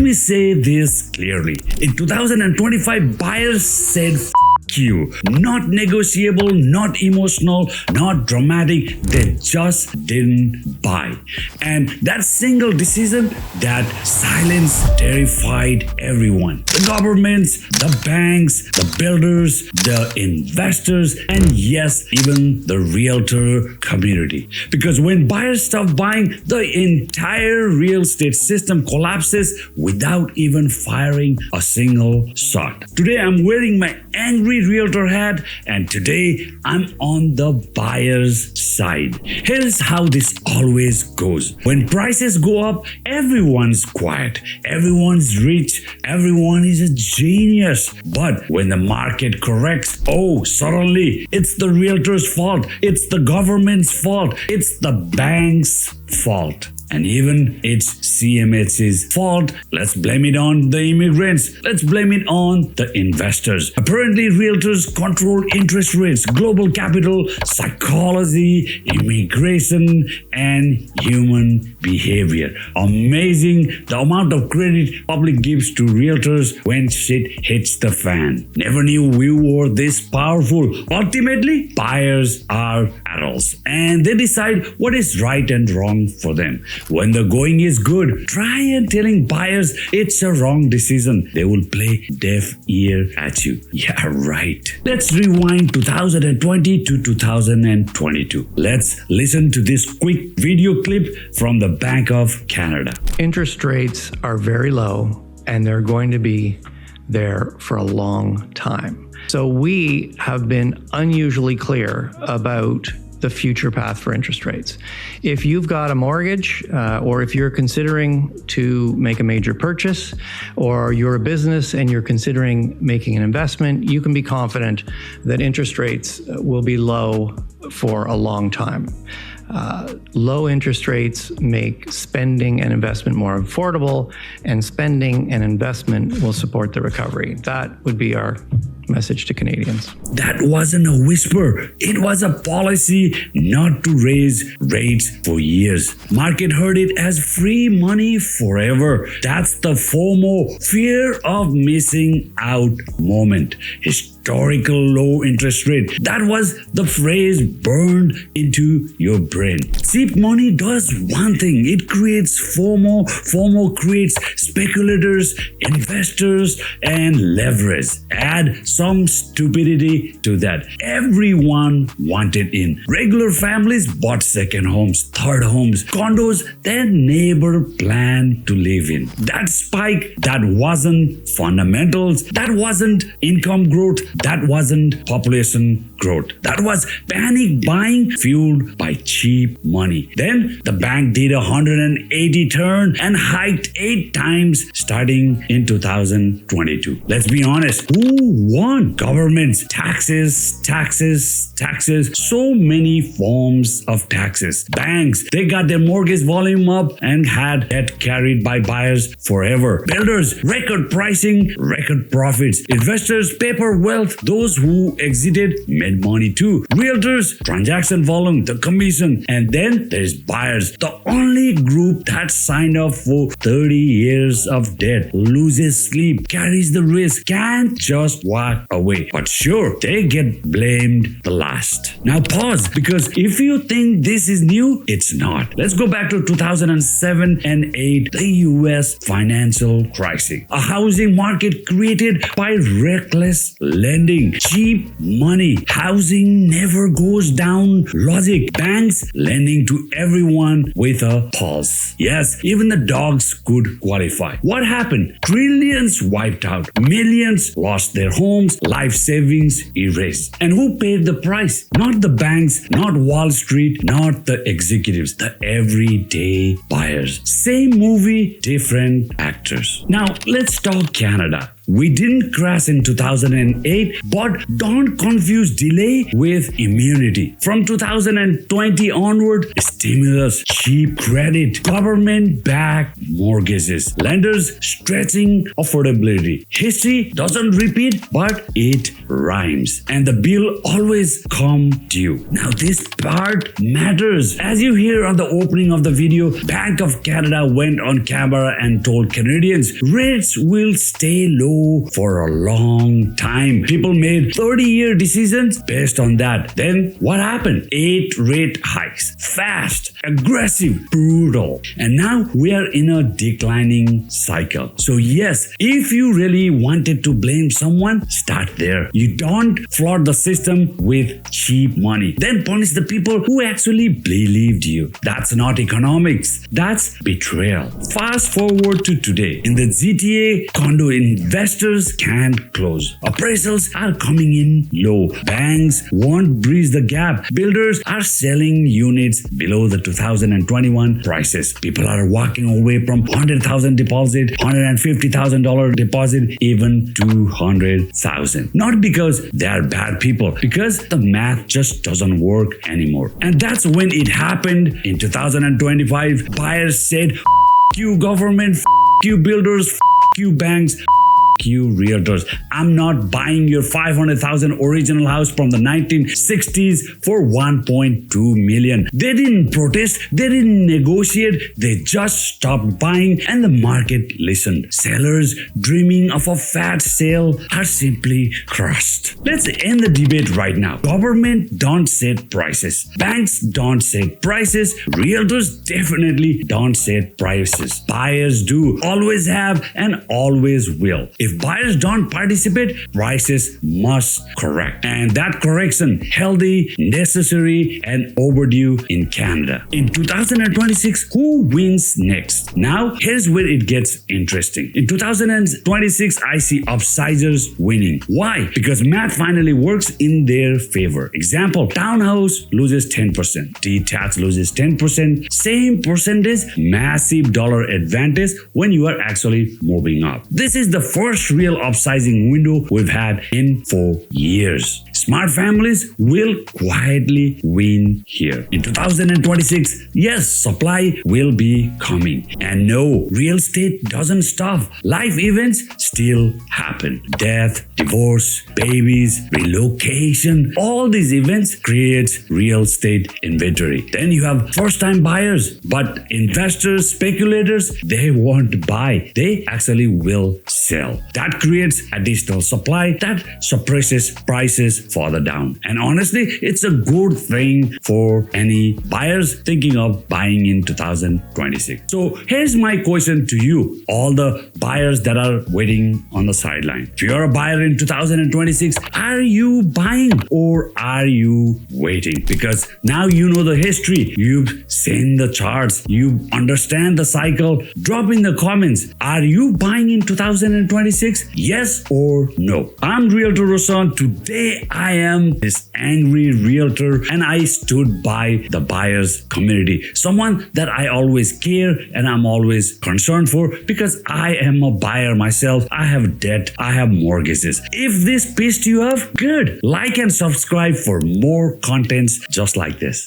me say this clearly. In 2025, buyers said you. Not negotiable, not emotional, not dramatic. They just didn't buy. And that single decision, that silence terrified everyone. The governments, the banks, the builders, the investors, and yes, even the realtor community. Because when buyers stop buying, the entire real estate system collapses without even firing a single shot. Today, I'm wearing my angry realtor hat, and today I'm on the buyer's side. Here's how this always goes. When prices go up, everyone's quiet, everyone's rich, everyone is a genius. But when the market corrects, suddenly it's the realtor's fault, it's the government's fault, it's the bank's fault. And even it's CMHC's fault. Let's blame it on the immigrants. Let's blame it on the investors. Apparently, realtors control interest rates, global capital, psychology, immigration, and human behavior. Amazing the amount of credit public gives to realtors when shit hits the fan. Never knew we were this powerful. Ultimately, buyers are adults and they decide what is right and wrong for them. When the going is good, try and telling buyers it's a wrong decision. They will play deaf ear at you. Yeah, right. Let's rewind 2020 to 2022. Let's listen to this quick video clip from the Bank of Canada. Interest rates are very low and they're going to be there for a long time. So we have been unusually clear about the future path for interest rates. If you've got a mortgage or if you're considering to make a major purchase or you're a business and you're considering making an investment, you can be confident that interest rates will be low for a long time. Low interest rates make spending and investment more affordable, and spending and investment will support the recovery. That would be our message to Canadians. That wasn't a whisper. It was a policy not to raise rates for years. Market heard it as free money forever. That's the FOMO, fear of missing out moment. Historical low interest rate. That was the phrase burned into your brain. Cheap money does one thing. It creates FOMO. FOMO creates speculators, investors, and leverage. Add some stupidity to that. Everyone wanted in. Regular families bought second homes, third homes, condos their neighbor planned to live in. That spike, that wasn't fundamentals, that wasn't income growth, that wasn't population growth. That was panic buying fueled by cheap money. Then the bank did a 180 turn and hiked 8 times starting in 2022. Let's be honest, who won? Governments, taxes, taxes, taxes, so many forms of taxes. Banks, they got their mortgage volume up and had debt carried by buyers forever. Builders, record pricing, record profits. Investors, paper wealth, those who exited made money too. Realtors, transaction volume, the commission. And then there's buyers, the only group that signed up for 30 years of debt, loses sleep, carries the risk, can't just walk away. But sure, they get blamed the last. Now pause, because if you think this is new, it's not. Let's go back to 2007 and 8, the US financial crisis. A housing market created by reckless lending, cheap money. Housing never goes down logic. Banks lending to everyone with a pulse. Yes, even the dogs could qualify. What happened? Trillions wiped out. Millions lost their homes. Life savings erased. And who paid the price? Not the banks, not Wall Street, not the executives, the everyday buyers. Same movie, different actors. Now, let's talk Canada. We didn't crash in 2008, but don't confuse delay with immunity. From 2020 onward, stimulus, cheap credit, government-backed mortgages, lenders stretching affordability. History doesn't repeat, but it rhymes. And the bill always come due. Now this part matters. As you hear on the opening of the video, Bank of Canada went on camera and told Canadians rates will stay low for a long time. People made 30-year decisions based on that. Then what happened? 8 rate hikes. Fast, aggressive, brutal. And now we are in a declining cycle. So yes, if you really wanted to blame someone, start there. You don't flood the system with cheap money. Then punish the people who actually believed you. That's not economics. That's betrayal. Fast forward to today. In the GTA, condo investors can't close. Appraisals are coming in low. Banks won't bridge the gap. Builders are selling units below the 2021 prices. People are walking away from $100,000 deposit, $150,000 deposit, even $200,000. Not because they are bad people, because the math just doesn't work anymore. And that's when it happened in 2025. Buyers said, "F you government, f you builders, f you banks, you realtors. I'm not buying your 500,000 original house from the 1960s for 1.2 million. They didn't protest, they didn't negotiate, they just stopped buying and the market listened. Sellers dreaming of a fat sale are simply crushed. Let's end the debate right now. Government don't set prices. Banks don't set prices. Realtors definitely don't set prices. Buyers do, always have and always will. If buyers don't participate, prices must correct. And that correction, healthy, necessary, and overdue in Canada. In 2026, who wins next? Now, here's where it gets interesting. In 2026, I see upsizers winning. Why? Because math finally works in their favor. Example, townhouse loses 10%, detached loses 10%, same percentage, massive dollar advantage when you are actually moving up. This is the first real upsizing window we've had in 4 years. Smart families will quietly win here. In 2026, yes, supply will be coming. And no, real estate doesn't stop. Life events still happen. Death, divorce, babies, relocation, all these events create real estate inventory. Then you have first-time buyers, but investors, speculators, they won't buy. They actually will sell. That creates additional supply that suppresses prices further down. And honestly, it's a good thing for any buyers thinking of buying in 2026. So here's my question to you, all the buyers that are waiting on the sideline. If you're a buyer in 2026, are you buying or are you waiting? Because now you know the history, you've seen the charts, you understand the cycle. Drop in the comments, are you buying in 2026? Yes or no? I'm Realtor Roshan. Today I am this angry realtor and I stood by the buyers community. Someone that I always care and I'm always concerned for because I am a buyer myself. I have debt, I have mortgages. If this pissed you off, good. Like and subscribe for more contents just like this.